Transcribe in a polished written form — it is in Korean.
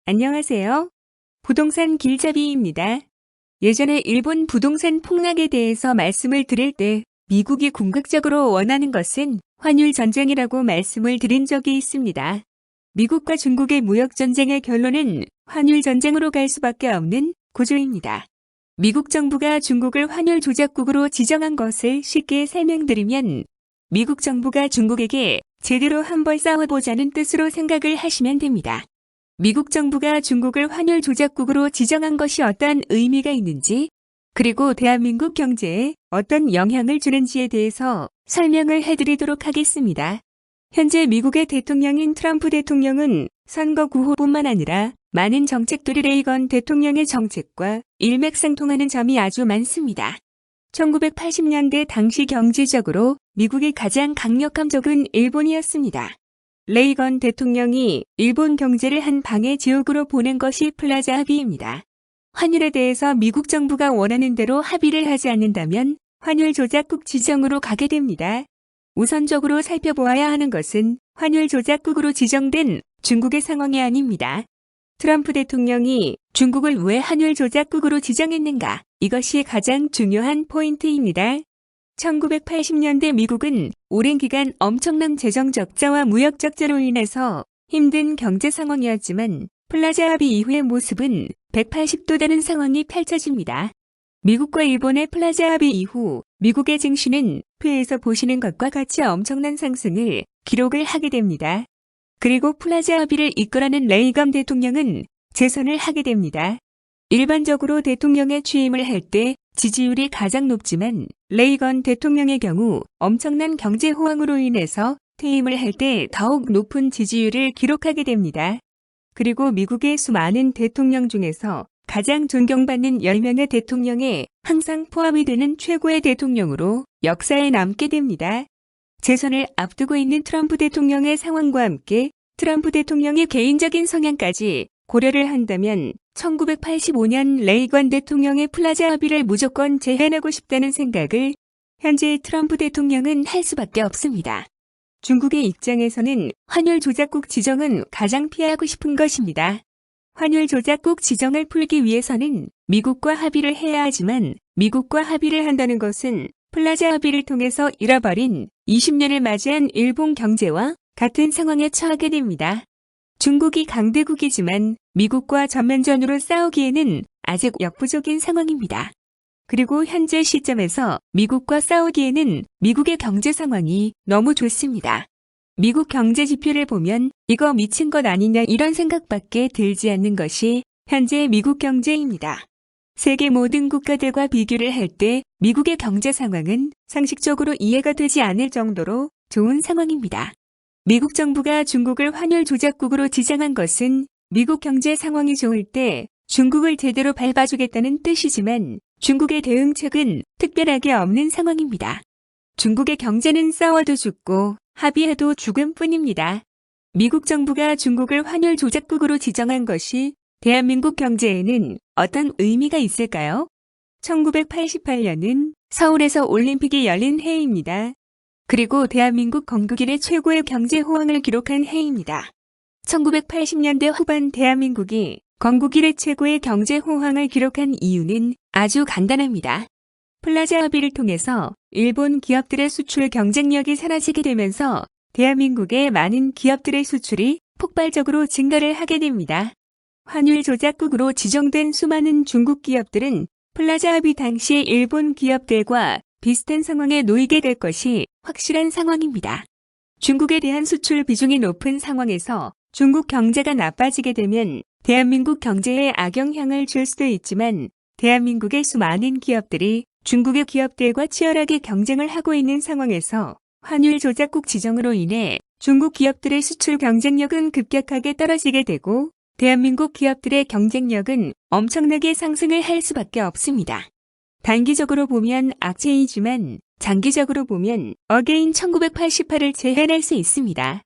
안녕하세요. 부동산 길잡이입니다. 예전에 일본 부동산 폭락에 대해서 말씀을 드릴 때 미국이 궁극적으로 원하는 것은 환율 전쟁이라고 말씀을 드린 적이 있습니다. 미국과 중국의 무역 전쟁의 결론은 환율 전쟁으로 갈 수밖에 없는 구조입니다. 미국 정부가 중국을 환율 조작국으로 지정한 것을 쉽게 설명드리면 미국 정부가 중국에게 제대로 한번 싸워보자는 뜻으로 생각을 하시면 됩니다. 미국 정부가 중국을 환율 조작국으로 지정한 것이 어떠한 의미가 있는지, 그리고 대한민국 경제에 어떤 영향을 주는지에 대해서 설명을 해드리도록 하겠습니다. 현재 미국의 대통령인 트럼프 대통령은 선거 구호뿐만 아니라 많은 정책들이 레이건 대통령의 정책과 일맥상통하는 점이 아주 많습니다. 1980년대 당시 경제적으로 미국의 가장 강력한 적은 일본이었습니다. 레이건 대통령이 일본 경제를 한 방의 지옥으로 보낸 것이 플라자 합의입니다. 환율에 대해서 미국 정부가 원하는 대로 합의를 하지 않는다면 환율 조작국 지정으로 가게 됩니다. 우선적으로 살펴보아야 하는 것은 환율 조작국으로 지정된 중국의 상황이 아닙니다. 트럼프 대통령이 중국을 왜 환율 조작국으로 지정했는가? 이것이 가장 중요한 포인트입니다. 1980년대 미국은 오랜 기간 엄청난 재정 적자와 무역 적자로 인해서 힘든 경제 상황이었지만 플라자 합의 이후의 모습은 180도 다른 상황이 펼쳐집니다. 미국과 일본의 플라자 합의 이후 미국의 증시는 표에서 보시는 것과 같이 엄청난 상승을 기록을 하게 됩니다. 그리고 플라자 합의를 이끌어낸 레이건 대통령은 재선을 하게 됩니다. 일반적으로 대통령에 취임을 할 때 지지율이 가장 높지만 레이건 대통령의 경우 엄청난 경제 호황으로 인해서 퇴임을 할 때 더욱 높은 지지율을 기록하게 됩니다. 그리고 미국의 수많은 대통령 중에서 가장 존경받는 10명의 대통령에 항상 포함이 되는 최고의 대통령으로 역사에 남게 됩니다. 재선을 앞두고 있는 트럼프 대통령의 상황과 함께 트럼프 대통령의 개인적인 성향까지 고려를 한다면 1985년 레이건 대통령의 플라자 합의를 무조건 제한하고 싶다는 생각을 현재 트럼프 대통령은 할 수밖에 없습니다. 중국의 입장에서는 환율 조작국 지정은 가장 피하고 싶은 것입니다. 환율 조작국 지정을 풀기 위해서는 미국과 합의를 해야 하지만 미국과 합의를 한다는 것은 플라자 합의를 통해서 잃어버린 20년을 맞이한 일본 경제와 같은 상황에 처하게 됩니다. 중국이 강대국이지만 미국과 전면전으로 싸우기에는 아직 역부족인 상황입니다. 그리고 현재 시점에서 미국과 싸우기에는 미국의 경제 상황이 너무 좋습니다. 미국 경제 지표를 보면 이거 미친 것 아니냐 이런 생각밖에 들지 않는 것이 현재 미국 경제입니다. 세계 모든 국가들과 비교를 할 때 미국의 경제 상황은 상식적으로 이해가 되지 않을 정도로 좋은 상황입니다. 미국 정부가 중국을 환율 조작국으로 지정한 것은 미국 경제 상황이 좋을 때 중국을 제대로 밟아주겠다는 뜻이지만 중국의 대응책은 특별하게 없는 상황입니다. 중국의 경제는 싸워도 죽고 합의해도 죽음 뿐입니다. 미국 정부가 중국을 환율 조작국으로 지정한 것이 대한민국 경제에는 어떤 의미가 있을까요? 1988년은 서울에서 올림픽이 열린 해입니다. 그리고 대한민국 건국 이래 최고의 경제 호황을 기록한 해입니다. 1980년대 후반 대한민국이 건국 이래 최고의 경제 호황을 기록한 이유는 아주 간단합니다. 플라자 합의를 통해서 일본 기업들의 수출 경쟁력이 사라지게 되면서 대한민국의 많은 기업들의 수출이 폭발적으로 증가를 하게 됩니다. 환율 조작국으로 지정된 수많은 중국 기업들은 플라자 합의 당시 일본 기업들과 비슷한 상황에 놓이게 될 것이 확실한 상황입니다. 중국에 대한 수출 비중이 높은 상황에서 중국 경제가 나빠지게 되면 대한민국 경제에 악영향을 줄 수도 있지만 대한민국의 수많은 기업들이 중국의 기업들과 치열하게 경쟁을 하고 있는 상황에서 환율 조작국 지정으로 인해 중국 기업들의 수출 경쟁력은 급격하게 떨어지게 되고 대한민국 기업들의 경쟁력은 엄청나게 상승을 할 수밖에 없습니다. 단기적으로 보면 악재이지만 장기적으로 보면 어게인 1988을 재현할 수 있습니다.